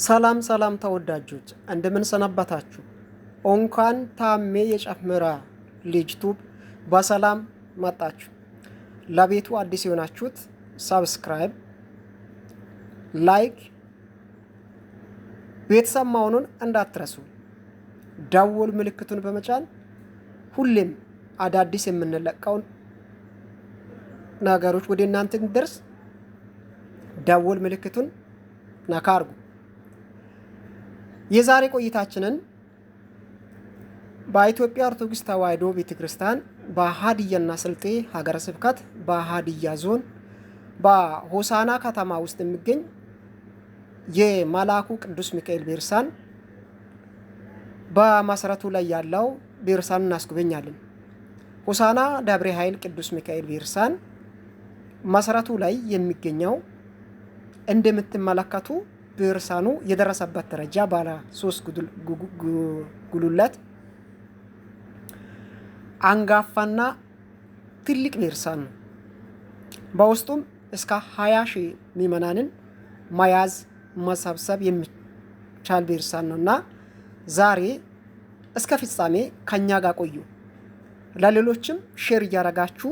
ሰላም ሰላም ተወዳጆች እንደምን ሰነበታችሁ? እንኳን ታሜ የጨፍምራ ልጅ ቱብ በሰላም መጣችሁ። ለቤቱ አዲስ የሆናችሁት ሰብስክራይብ፣ ላይክ፣ ቤተሰብ መሆኑን እንዳትረሱ። ደውል ምልክቱን በመጫን ሁሌም አዳዲስ የምንለቀውን ነገሮች ወደ እናንተ እንዲደርስ ደውል ምልክቱን ነካ አድርጉ። የዛሬ ቆይታችንን በኢትዮጵያ ኦርቶዶክስ ተዋሕዶ ቤተክርስቲያን በሀዲያና ስልጤ ሀገረ ስብከት በሀዲያ ዞን በሆሳና ከተማ ውስጥ የሚገኝ የመልአኩ ቅዱስ ሚካኤል ቤርሳን በመሰረቱ ላይ ያለው ቤርሳን እናስጎበኛለን። ሆሳና ደብረ ኃይል ቅዱስ ሚካኤል ቤርሳን መሰረቱ ላይ የሚገኘው እንደምትመለከቱ ቤርሳኑ የደረሰበት ደረጃ ባለ 3 ጉልላት አንጋፋና ትልቅ ቤርሳን ነው። በውስጡም እስከ 20 ሺህ ምዕመናንን መያዝ መሰብሰብ የሚቻል ቤርሳን ነውና ዛሬ እስከ ፍጻሜ ከኛ ጋር ቆዩ። ለሌሎችም ሼር እያረጋችሁ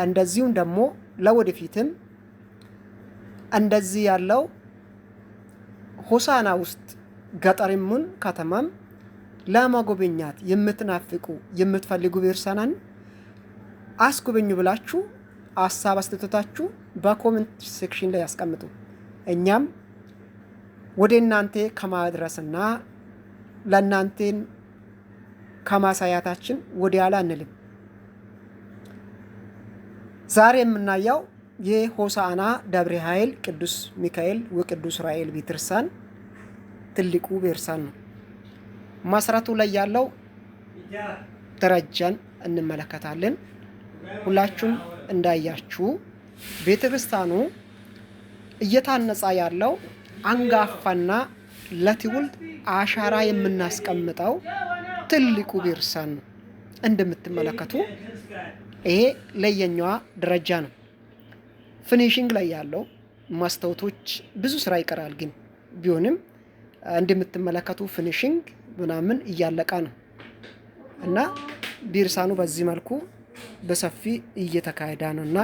እንደዚሁም ደግሞ ለወደፊትም እንደዚህ ያለው ሆሳና ውስጥ ገጠርም ከተማም ለማጎብኛት የምትናፍቁ የምትፈልጉ ቤርሳናን አስጎበኙ ብላችሁ ሀሳብ አስተያየታችሁ በኮሜንት ሴክሽን ላይ ያስቀምጡ። እኛም ወደ እናንተ ከማድረስና ለእናንተን ከማሳያታችን ወደ ኋላ አንልም። ዛሬ የምናየው የሆሳና ደብረ ኃይል ቅዱስ ሚካኤል ወቅዱስ ራኤል ቤተክርስቲያን ትልቁ ቤርሳን ነው። መሰረቱ ላይ ያለው ደረጃን እንመለከታለን። ሁላችሁም እንዳያችሁ ቤተክርስቲያኑ እየታነጸ ያለው አንጋፋና ለትውልድ አሻራ የምናስቀምጠው ትልቁ ቤርሳን ነው። እንደምትመለከቱ ይሄ ለየኛዋ ደረጃ ነው። ፊኒሺንግ ላይ ያለው ማስታወቶች ብዙ ስራ ይቀራል፣ ግን ቢሆንም እንደምትመለከቱ ፊኒሺንግ ምናምን እያለቀ ነው እና ቤርሳኑ በዚህ መልኩ በሰፊ እየተካሄደ ነው እና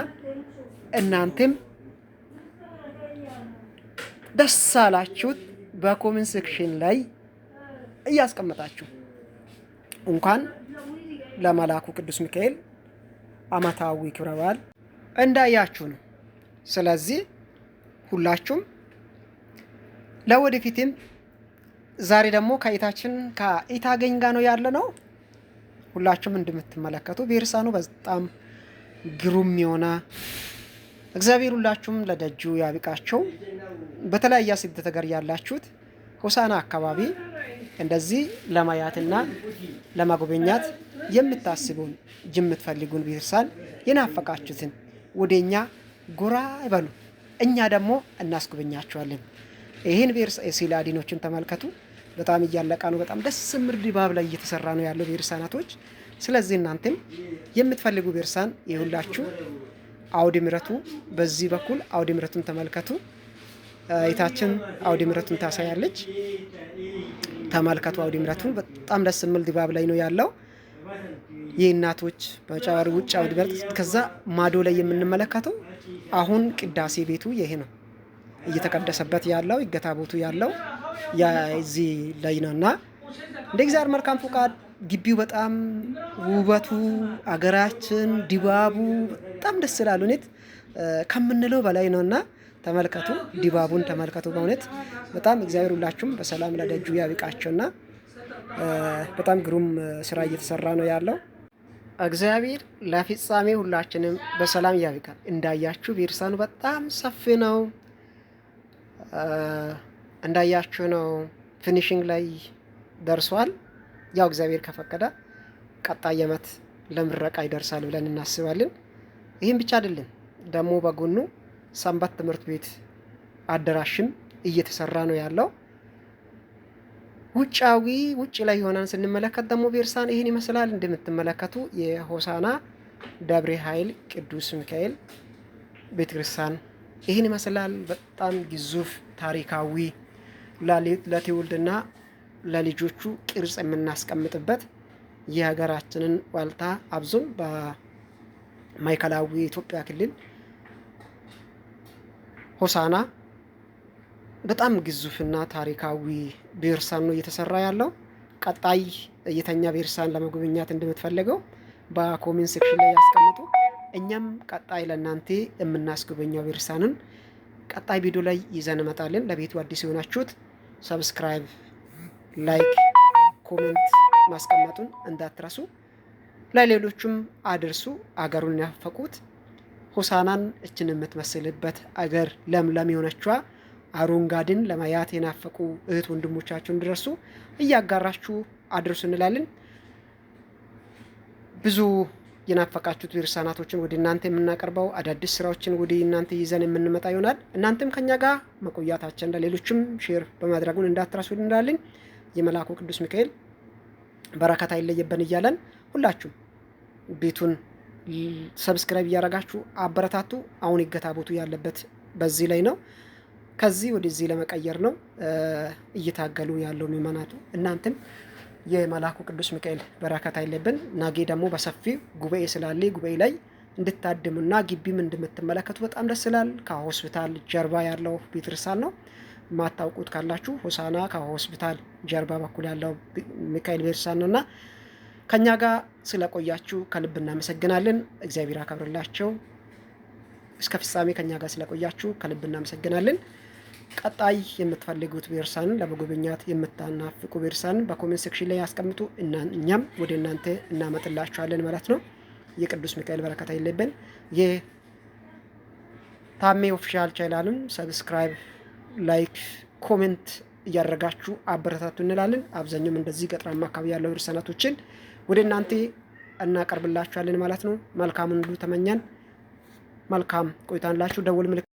እናንተም ደስ አላችሁት በኮሜንት ሴክሽን ላይ እያስቀመጣችሁ እንኳን ለመልአኩ ቅዱስ ሚካኤል ዓመታዊ ክብረ በዓል እንዳያችሁ ነው። ስለዚህ ሁላችሁም ለወደፊትም ዛሬ ደግሞ ከኢታችን ከኢታገኝ ጋር ነው ያለ ነው። ሁላችሁም እንደምትመለከቱ ቤርሳኑ በጣም ግሩም የሆነ እግዚአብሔር ሁላችሁም ለደጁ ያብቃቸው። በተለያየ ስደት ሀገር ያላችሁት ሆሳና አካባቢ እንደዚህ ለማያትና ለማጎበኛት የምታስቡን የምትፈልጉን ቤርሳን የናፈቃችሁትን ወደኛ ጎራ ይበሉ፣ እኛ ደግሞ እናስጎበኛችኋለን። ይህን ቤርሳን አዲኖችን ተመልከቱ። በጣም እያለቀ ነው። በጣም ደስ የሚል ድባብ ላይ እየተሰራ ነው ያለው ቤርሳናቶች። ስለዚህ እናንተም የምትፈልጉ ቤርሳን ይሁላችሁ። አውደ ምሕረቱ በዚህ በኩል አውደ ምሕረቱን ተመልከቱ። እይታችን አውደ ምሕረቱን ታሳያለች። ተመልከቱ አውደ ምሕረቱን። በጣም ደስ የሚል ድባብ ላይ ነው ያለው። የእናቶች በጫዋሪ ውጭ አውደ ምሕረት ከዛ ማዶ ላይ የምንመለከተው አሁን ቅዳሴ ቤቱ ይሄ ነው እየተቀደሰበት ያለው ይገታቦቱ ያለው እዚህ ላይ ነውና እንደ እግዚአብሔር መልካም ፈቃድ ግቢው በጣም ውበቱ አገራችን ድባቡ በጣም ደስ ይላል። እውነት ከምንለው በላይ ነውና ተመልከቱ፣ ድባቡን ተመልከቱ። በእውነት በጣም እግዚአብሔር ሁላችሁም በሰላም ለደጁ ያብቃቸውና በጣም ግሩም ስራ እየተሰራ ነው ያለው። እግዚአብሔር ለፍጻሜ ሁላችንም በሰላም ያብቃል። እንዳያችሁ ቤርሳኑ በጣም ሰፊ ነው። እንዳያችሁ ነው። ፊኒሺንግ ላይ ደርሷል። ያው እግዚአብሔር ከፈቀደ ቀጣይ ዓመት ለምረቃ ይደርሳል ብለን እናስባለን። ይህም ብቻ አይደለም፣ ደግሞ በጎኑ ሰንበት ትምህርት ቤት አዳራሽም እየተሰራ ነው ያለው። ውጭ ላይ ሆነን ስንመለከት ደግሞ ቤርሳን ይህን ይመስላል። እንደምትመለከቱ የሆሳና ደብረ ኃይል ቅዱስ ሚካኤል ቤተክርስቲያን ይህን ይመስላል። በጣም ግዙፍ ታሪካዊ ለትውልድና ለልጆቹ ቅርጽ የምናስቀምጥበት የሀገራችንን ዋልታ አብዞን በማዕከላዊ ኢትዮጵያ ክልል ሆሳና በጣም ግዙፍና ታሪካዊ ቤርሳን ነው እየተሰራ ያለው። ቀጣይ የተኛ ቤርሳን ለመጎብኘት እንደምትፈልገው በኮሜንት ሴክሽን ላይ ያስቀምጡ። እኛም ቀጣይ ለእናንተ የምናስጎበኘው ቤርሳንን ቀጣይ ቪዲዮ ላይ ይዘን እንመጣለን። ለቤቱ አዲስ የሆናችሁት ሰብስክራይብ፣ ላይክ፣ ኮሜንት ማስቀመጡን እንዳትረሱ። ለሌሎቹም አድርሱ። አገሩን ያፈቁት ሆሳናን እችን የምትመስልበት አገር ለምለም የሆነችዋ አረንጓዴን ለማየት የናፈቁ እህት ወንድሞቻችሁን ድረሱ እያጋራችሁ አድርሱ እንላለን። ብዙ የናፈቃችሁት ቤርሳናቶችን ወደ እናንተ የምናቀርበው አዳዲስ ስራዎችን ወደ እናንተ ይዘን የምንመጣ ይሆናል። እናንተም ከኛ ጋር መቆያታችን ለሌሎችም ሼር በማድረጉን እንዳትረሱ እንላለን። የመልአኩ ቅዱስ ሚካኤል በረከት አይለየብን እያለን ሁላችሁም ቤቱን ሰብስክራይብ እያደረጋችሁ አበረታቱ። አሁን ይገታቦቱ ያለበት በዚህ ላይ ነው። ከዚህ ወደዚህ ለመቀየር ነው እየታገሉ ያለው ምዕመናቱ። እናንተም የመልአኩ ቅዱስ ሚካኤል በረከት አይለብን። ነገ ደግሞ በሰፊው ጉባኤ ስላለ ጉባኤ ላይ እንድታድሙና ግቢም እንደምትመለከቱ በጣም ደስ ይላል። ከሆስፒታል ጀርባ ያለው ቤተክርስቲያን ነው። ማታውቁት ካላችሁ ሆሳና ከሆስፒታል ጀርባ በኩል ያለው ሚካኤል ቤተክርስቲያን ነውና ከኛ ጋር ስለቆያችሁ ከልብ እናመሰግናለን። እግዚአብሔር አከብርላችሁ። እስከ ፍጻሜ ከኛ ጋር ስለቆያችሁ ከልብ እናመሰግናለን። ቀጣይ የምትፈልጉት ቤርሳንን ለመጎብኘት የምታናፍቁ ቤርሳንን በኮሜንት ሴክሽን ላይ ያስቀምጡ። እኛም ወደ እናንተ እናመጥላችኋለን ማለት ነው። የቅዱስ ሚካኤል በረከት አይለየን። የታሜ ኦፊሻል ቻናሉን ሰብስክራይብ፣ ላይክ፣ ኮሜንት እያደረጋችሁ አበረታቱ እንላለን። አብዛኛውም እንደዚህ ገጠራማ አካባቢ ያለው ቤርሳናቶችን ወደ እናንተ እናቀርብላችኋለን ማለት ነው። መልካሙን ሁሉ ተመኛን። መልካም ቆይታንላችሁ። ደውል ምልክት